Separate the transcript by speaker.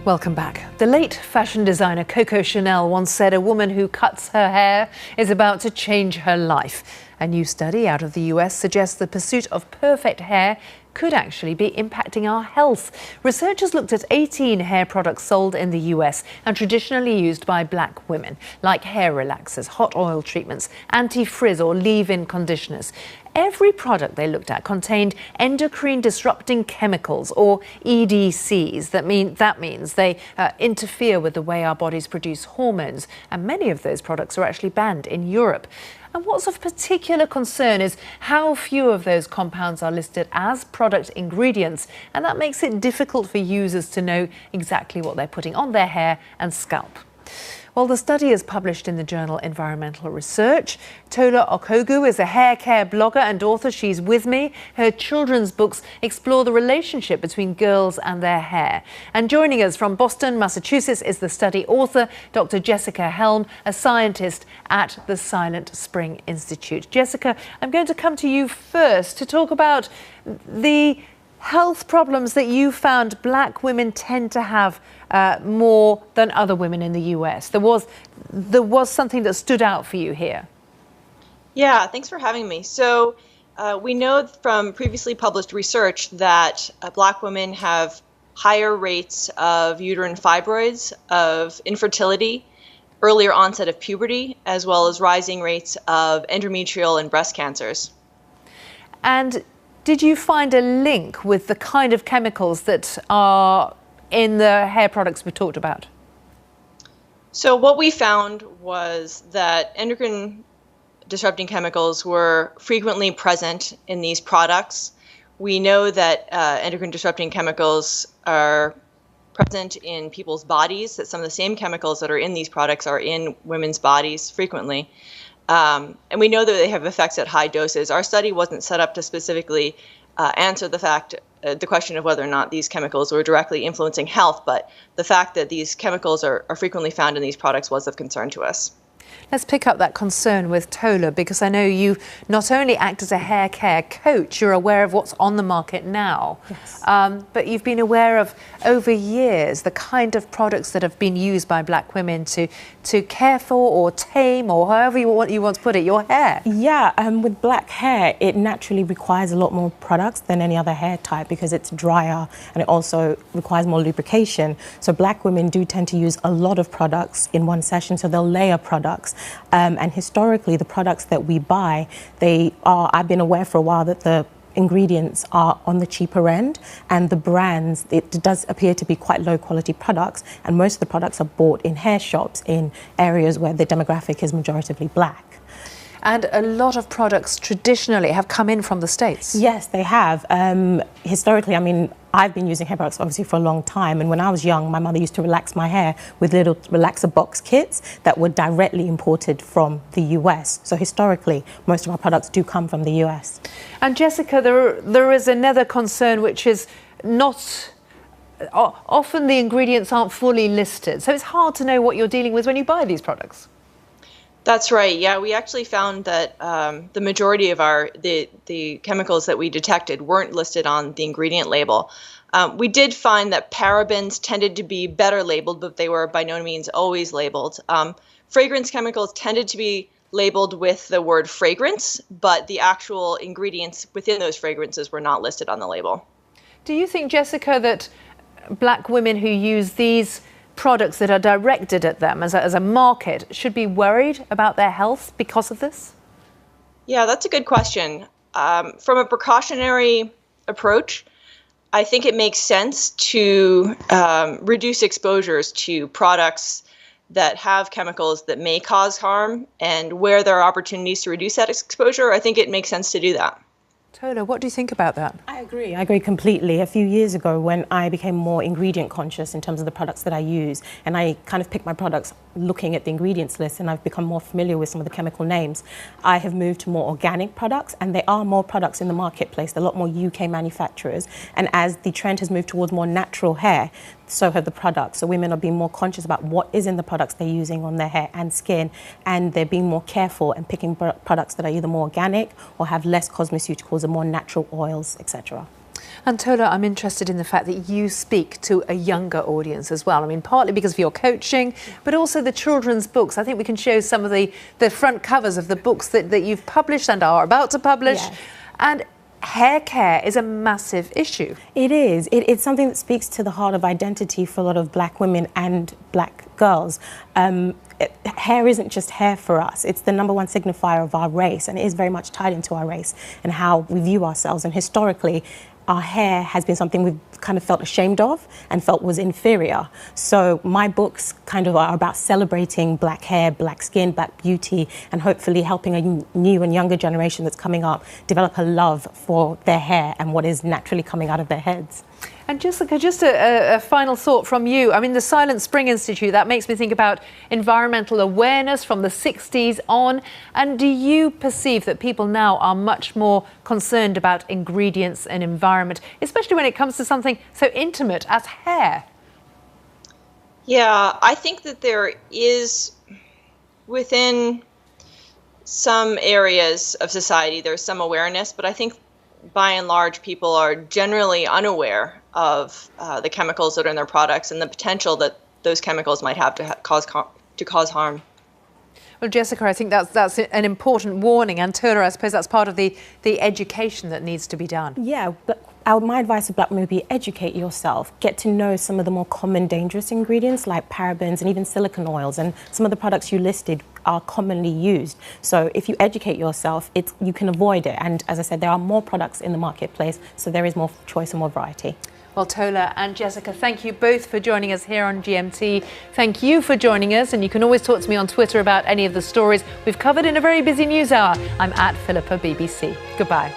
Speaker 1: Welcome back. The late fashion designer Coco Chanel once said a woman who cuts her hair is about to change her life. A new study out of the US suggests the pursuit of perfect hair could actually be impacting our health. Researchers looked at 18 hair products sold in the US and traditionally used by black women, like hair relaxers, hot oil treatments, anti-frizz or leave-in conditioners. Every product they looked at contained endocrine disrupting chemicals, or EDCs. That means they interfere with the way our bodies produce hormones, and many of those products are actually banned in Europe. And what's of particular concern is how few of those compounds are listed as product ingredients, and that makes it difficult for users to know exactly what they're putting on their hair and scalp. Well, the study is published in the journal Environmental Research. Tola Okogu is a hair care blogger and author. She's with me. Her children's books explore the relationship between girls and their hair. And joining us from Boston, Massachusetts, is the study author, Dr. Jessica Helm, a scientist at the Silent Spring Institute. Jessica, I'm going to come to you first to talk about the health problems that you found black women tend to have more than other women in the US. There was something that stood out for you here.
Speaker 2: Yeah, thanks for having me. So we know from previously published research that black women have higher rates of uterine fibroids, of infertility, earlier onset of puberty, as well as rising rates of endometrial and breast cancers. And
Speaker 1: did you find a link with the kind of chemicals that are in the hair products we talked about?
Speaker 2: So what we found was that endocrine disrupting chemicals were frequently present in these products. We know that endocrine disrupting chemicals are present in people's bodies, that some of the same chemicals that are in these products are in women's bodies frequently. And we know that they have effects at high doses. Our study wasn't set up to specifically answer the question of whether or not these chemicals were directly influencing health, but the fact that these chemicals are frequently found in these products was of concern to us.
Speaker 1: Let's pick up that concern with Tola, because I know you not only act as a hair care coach, you're aware of what's on the market now, yes. But you've been aware of, over years, the kind of products that have been used by black women to care for or tame, or however you want to put it, your hair.
Speaker 3: Yeah, with black hair, it naturally requires a lot more products than any other hair type because it's drier and it also requires more lubrication. So black women do tend to use a lot of products in one session, so they'll layer products. And historically, the products that we buy, I've been aware for a while that the ingredients are on the cheaper end, and the brands, it does appear to be quite low quality products, and most of the products are bought in hair shops in areas where the demographic is majoritively black.
Speaker 1: And a lot of products traditionally have come in from the States.
Speaker 3: Yes, they have. Historically, I mean, I've been using hair products obviously for a long time, and when I was young, my mother used to relax my hair with little relaxer box kits that were directly imported from the US. So historically, most of our products do come from the US.
Speaker 1: And Jessica, there is another concern, which is often the ingredients aren't fully listed, so it's hard to know what you're dealing with when you buy these products.
Speaker 2: That's right. Yeah, we actually found that the majority of the chemicals that we detected weren't listed on the ingredient label. We did find that parabens tended to be better labeled, but they were by no means always labeled. Fragrance chemicals tended to be labeled with the word fragrance, but the actual ingredients within those fragrances were not listed on the label.
Speaker 1: Do you think, Jessica, that black women who use these products that are directed at them as a market should be worried about their health because of this?
Speaker 2: Yeah, that's a good question. From a precautionary approach, I think it makes sense to reduce exposures to products that have chemicals that may cause harm, and where there are opportunities to reduce that exposure, I think it makes sense to do that.
Speaker 1: Tola, what do you think about that?
Speaker 3: I agree completely. A few years ago, when I became more ingredient conscious in terms of the products that I use, and I kind of picked my products looking at the ingredients list, and I've become more familiar with some of the chemical names, I have moved to more organic products, and there are more products in the marketplace, a lot more UK manufacturers, and as the trend has moved towards more natural hair, so have the products. So women are being more conscious about what is in the products they're using on their hair and skin, and they're being more careful and picking products that are either more organic or have less cosmeceuticals and more natural oils, etc.
Speaker 1: And Tola, I'm interested in the fact that you speak to a younger audience as well. I mean, partly because of your coaching, but also the children's books. I think we can show some of the front covers of the books that you've published and are about to publish.
Speaker 3: Yes. And
Speaker 1: hair care is a massive issue.
Speaker 3: It is. It's something that speaks to the heart of identity for a lot of black women and black girls. Hair isn't just hair for us. It's the #1 signifier of our race, and it is very much tied into our race and how we view ourselves. And historically, our hair has been something we've kind of felt ashamed of and felt was inferior. So my books kind of are about celebrating black hair, black skin, black beauty, and hopefully helping a new and younger generation that's coming up develop a love for their hair and what is naturally coming out of their heads.
Speaker 1: And Jessica, just a final thought from you. I mean, the Silent Spring Institute, that makes me think about environmental awareness from the 60s on. And do you perceive that people now are much more concerned about ingredients and environment, especially when it comes to something so intimate as hair?
Speaker 2: Yeah, I think that there is, within some areas of society, there's some awareness, but I think by and large, people are generally unaware of the chemicals that are in their products and the potential that those chemicals might have to cause harm.
Speaker 1: Well, Jessica, I think that's an important warning. And Tola, I suppose that's part of the education that needs to be done.
Speaker 3: Yeah, but my advice to black women would be educate yourself. Get to know some of the more common dangerous ingredients like parabens and even silicone oils, and some of the products you listed are commonly used. So if you educate yourself, you can avoid it. And as I said, there are more products in the marketplace, so there is more choice and more variety.
Speaker 1: Well, Tola and Jessica, thank you both for joining us here on GMT. Thank you for joining us, and you can always talk to me on Twitter about any of the stories we've covered in a very busy news hour. I'm at Philippa BBC. Goodbye.